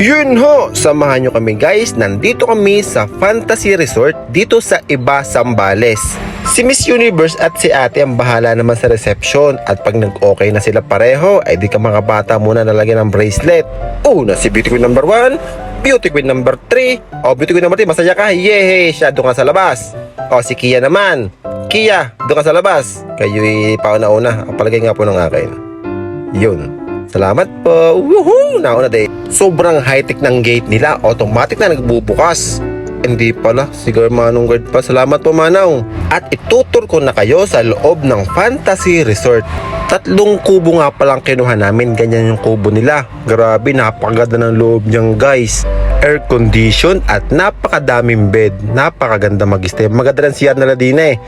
Yun ho, samahan nyo kami guys. Nandito kami sa Fantasy Resort dito sa Iba, Zambales. Si Miss Universe at si ate ang bahala naman sa reception. At pag nag-okay na sila pareho, ay di ka mga bata muna nalagyan ng bracelet. Una si Beauty Queen number 1, Beauty Queen number 3. O Beauty Queen number 3, masaya ka? Yehey, siya doon ka sa labas. O si Kia naman, Kia, doon ka sa labas. Kayo'y pauna-una, ang palagay nga po ng akin. Yun. Salamat po. Woohoo! Nauna day. Sobrang high-tech ng gate nila. Automatic na nagbubukas. Hindi pala. Siguro manong guard pa. Salamat po manaw. At itutur ko na kayo sa loob ng Fantasy Resort. 3 kubo nga palang kinuha namin. Ganyan yung kubo nila. Grabe, napakaganda ng loob niyang guys. Air condition at napakadaming bed. Napakaganda mag-stay. Maganda rin siya nila din eh.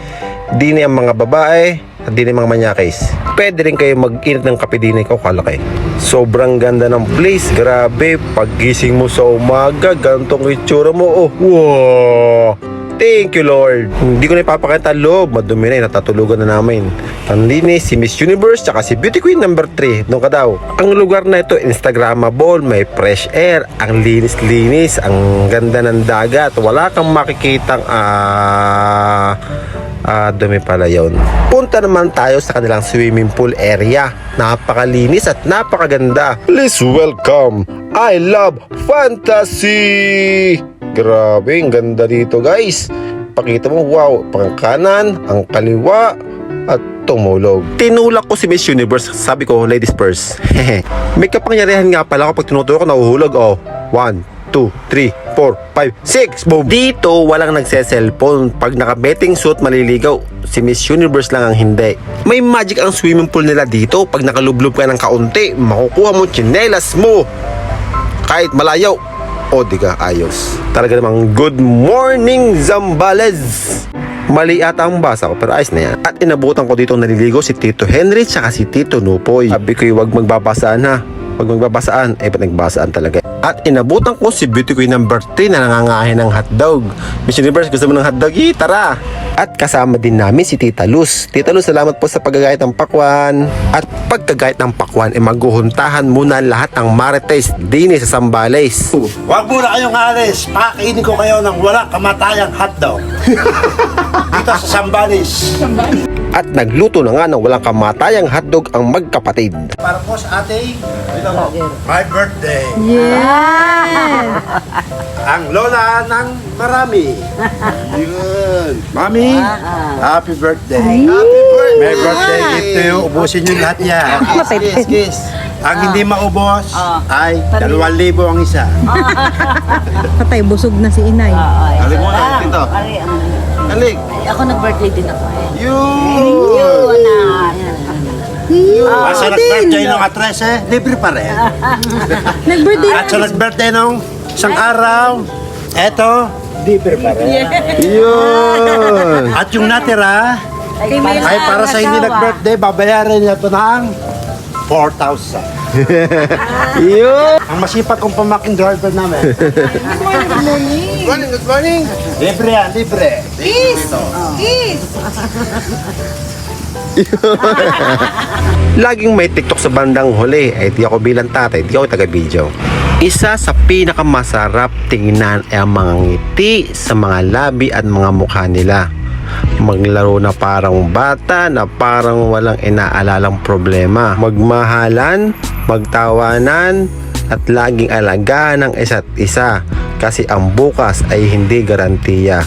Din ang mga babae at din ang mga manyakis. Pwede rin kayo mag-init ng kape din ikaw kalaki. Sobrang ganda ng place. Grabe, paggising mo sa umaga, gantong itsura mo. Oh, wow! Thank you Lord. Hindi ko na ipapakita loob. Madumi na, natatulugan na namin. Panlinis, si Miss Universe tsaka si Beauty Queen number 3. Doon ka daw. Ang lugar na ito, Instagrammable. May fresh air. Ang linis-linis. Ang ganda ng dagat. Wala kang makikitang dumi pala yun. Punta naman tayo sa kanilang swimming pool area. Napakalinis at napakaganda. Please welcome, I love fantasy. Grabe, ang ganda dito guys. Pakita mo, wow, pang kanan, ang kaliwa, at tumulog. Tinulak ko si Miss Universe. Sabi ko, ladies first. May kapangyarihan nga pala kapag tinutulak ko, nahuhulog. Oh, 1, 2, 3, 4, 5, 6. Boom. Dito walang nagse-cellphone. Pag naka-betting suit maliligaw. Si Miss Universe lang ang hindi. May magic ang swimming pool nila dito. Pag nakalublob ka ng kaunti, makukuha mo tsinelas mo kahit malayaw. O di ka ayos. Talaga namang good morning Zambales. Mali ata ang basa ko pero ayos na yan. At inabutan ko dito naliligo si Tito Henry tsaka si Tito Nupoy. Sabi ko wag magbabasaan ha. Pag magbabasaan, ba't nagbasaan talaga? At inabutan ko si Beauty Queen number 3 na nangangahin ng hotdog. Miss Universe, gusto mo ng hotdog? Tara! At kasama din namin si Tita Luz. Tita Luz, salamat po sa paggagayat ng pakwan. At pagkagayat ng pakwan, maguhuntahan muna lahat ang Marites din sa Zambales. Huwag muna kayong alis. Pakakainin ko kayo ng walang kamatayang hotdog. Dito sa Zambales. At nagluto na nga ng walang kamatayang hotdog ang magkapatid. Para po sa ating my birthday. Yeah! Ang lola ng marami. Yun. Mami, happy birthday. Happy birthday. May birthday gift to you. Ubusin nyo lahat yan. Kiss, kiss. Ang hindi maubos ay 2,000 ang isa. Patay, busog na si inay. Halik mo na, Tito. Halik. Ako nag-birthday din ako eh. Yun! At sa nag-birthday nung 13, libre pa rin. Nag-birthday At sa nag-birthday nung isang araw, eto, libre pa rin. Yun! At yung natira, ay para sa hindi nag-birthday, babayaran niya ito ng 4,000. Yun! Ang masipag kong pamaking driver namin. Good morning! Libre yan, libre. Laging may TikTok sa bandang huli. Di ako bilang tatay, di ako taga-video. Isa sa pinakamasarap tingnan ay ang mga ngiti sa mga labi at mga mukha nila. Maglaro na parang bata na parang walang inaalalang problema. Magmahalan, magtawanan, at laging alagaan ng isa't isa. Kasi ang bukas ay hindi garantiya.